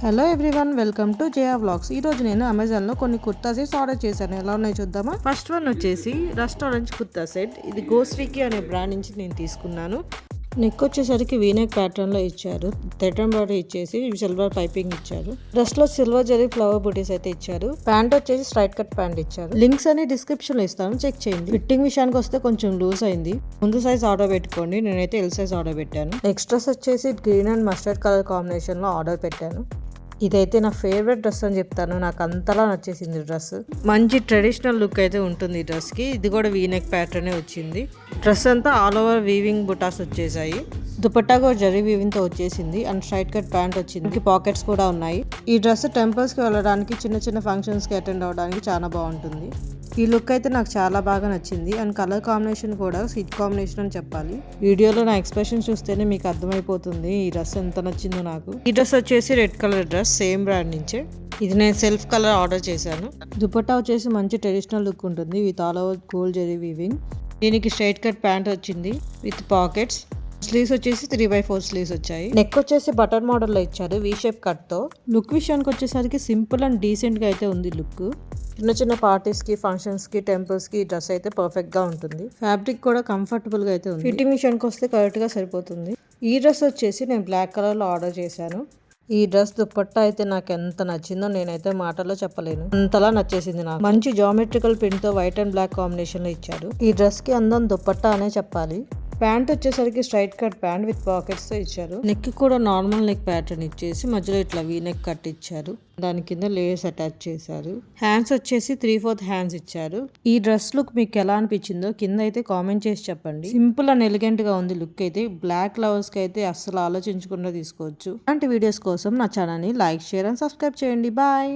Hello everyone, welcome to Jaya vlogs. ఈ రోజు నేను అమెజాన్ లో కొన్ని కుర్తా సెట్స్ ఆర్డర్ చేశాను. ఎలా ఉన్నాయో చూద్దామా. ఫస్ట్ వన్ వచ్చేసి రస్ట్ ఆరెంజ్ కుర్తా సెట్. ఇది గోస్ట్రీకి అనే బ్రాండ్ నుంచి నేను తీసుకున్నాను. నెక్ వచ్చేసరికి వీనెక్ ప్యాటర్న్ లో ఇచ్చారు. థ్రెడ్ ఎంబ్రాయిడరీ ఇచ్చేసి సిల్వర్ పైపింగ్ ఇచ్చారు. డ్రెస్ లో సిల్వర్ జరీ ఫ్లవర్ బూటీస్ అయితే ఇచ్చారు. ప్యాంట్ వచ్చేసి స్ట్రైట్ కట్ ప్యాంట్ ఇచ్చారు. లింక్స్ అని డిస్క్రిప్షన్ లో ఇస్తాను, చెక్ చేయండి. ఫిట్టింగ్ విషయానికి వస్తే కొంచెం లూజ్ అయింది. ముందు సైజ్ ఆర్డర్ పెట్టుకోండి. నేనైతే ఎల్ సైజ్ ఆర్డర్ పెట్టాను. నెక్స్ట్ డ్రెస్ వచ్చేసి green and mustard colour combination లో ఆర్డర్ పెట్టాను. ఇదైతే నా ఫేవరెట్ డ్రెస్ అని చెప్తాను. నాకు అంతలా నచ్చేసింది డ్రెస్. మంచి ట్రెడిషనల్ లుక్ అయితే ఉంటుంది ఈ డ్రెస్కి. ఇది కూడా వీనెక్ ప్యాటర్నే వచ్చింది. డ్రెస్ అంతా ఆల్ ఓవర్ వీవింగ్ బుటాస్ వచ్చేసాయి. దుపట్టా కూడా జరీ వీవింగ్ తో వచ్చేసింది అండ్ స్ట్రైట్ కట్ ప్యాంట్ వచ్చింది. పాకెట్స్ కూడా ఉన్నాయి. ఈ డ్రెస్ టెంపుల్స్ కి వెళ్ళడానికి, చిన్న చిన్న ఫంక్షన్స్ కి అటెండ్ అవ్వడానికి చాలా బాగుంటుంది. ఈ లుక్ అయితే నాకు చాలా బాగా నచ్చింది అండ్ కలర్ కాంబినేషన్ కూడా సిట్ కాంబినేషన్ అని చెప్పాలి. వీడియోలో నా ఎక్స్ప్రెషన్ చూస్తేనే మీకు అర్థమైపోతుంది ఈ డ్రెస్ ఎంత నచ్చిందో నాకు. ఈ డ్రెస్ వచ్చేసి red colour dress, same brand నుంచే. ఇది నేను సెల్ఫ్ కలర్ ఆర్డర్ చేశాను. దుపట్టా వచ్చేసి మంచి ట్రెడిషనల్ లుక్ ఉంటుంది with all over gold zari weaving. దీనికి స్ట్రైట్ కట్ ప్యాంట్ వచ్చింది విత్ పాకెట్స్. స్లీవ్స్ వచ్చేసి 3/4 స్లీవ్స్ వచ్చాయి. నెక్ వచ్చేసి బటన్ మోడల్ లో ఇచ్చారు వీ షేప్ కట్ తో. లుక్ విషయానికి వచ్చేసరికి సింపుల్ అండ్ డీసెంట్ గా అయితే ఉంది లుక్. చిన్న చిన్న పార్టీస్ కి, ఫంక్షన్స్ కి, టెంపుల్స్ కి డ్రెస్ అయితే పర్ఫెక్ట్ గా ఉంటుంది. ఫ్యాబ్రిక్ కూడా కంఫర్టబుల్ గా అయితే ఉంది. ఫిట్టింగ్ విషయానికి వస్తే కరెక్ట్ గా సరిపోతుంది. ఈ డ్రెస్ వచ్చేసి నేను బ్లాక్ కలర్ లో ఆర్డర్ చేశాను. ఈ డ్రెస్ దుపట్టా అయితే నాకు ఎంత నచ్చిందో నేనైతే మాటల్లో చెప్పలేను, అంతలా నచ్చేసింది నాకు. మంచి జామెట్రికల్ ప్రింట్ తో వైట్ అండ్ బ్లాక్ కాంబినేషన్ లో ఇచ్చారు. ఈ డ్రెస్ కి అందం దుపట్టా అనే చెప్పాలి. ప్యాంట్ వచ్చేసరికి straight cut pant with pockets తో ఇచ్చారు. నెక్ కూడా నార్మల్ నెక్ ప్యాటర్న్ ఇచ్చేసి మధ్యలో ఇట్లా వీ నెక్ కట్ ఇచ్చారు. దాని కింద లేయర్స్ అటాచ్ చేశారు. హ్యాండ్స్ వచ్చేసి 3/4 హ్యాండ్స్ ఇచ్చారు. ఈ డ్రెస్ లుక్ మీకు ఎలా అనిపించిందో కింద అయితే కామెంట్ చేసి చెప్పండి. సింపుల్ అండ్ ఎలిగెంట్ గా ఉంది లుక్ అయితే. బ్లాక్ లవర్స్ కి అయితే అస్సలు ఆలోచించకుండా తీసుకోవచ్చు. అలాంటి వీడియోస్ కోసం నా ఛానల్ ని లైక్, షేర్ అండ్ సబ్స్క్రైబ్ చేయండి. బాయ్.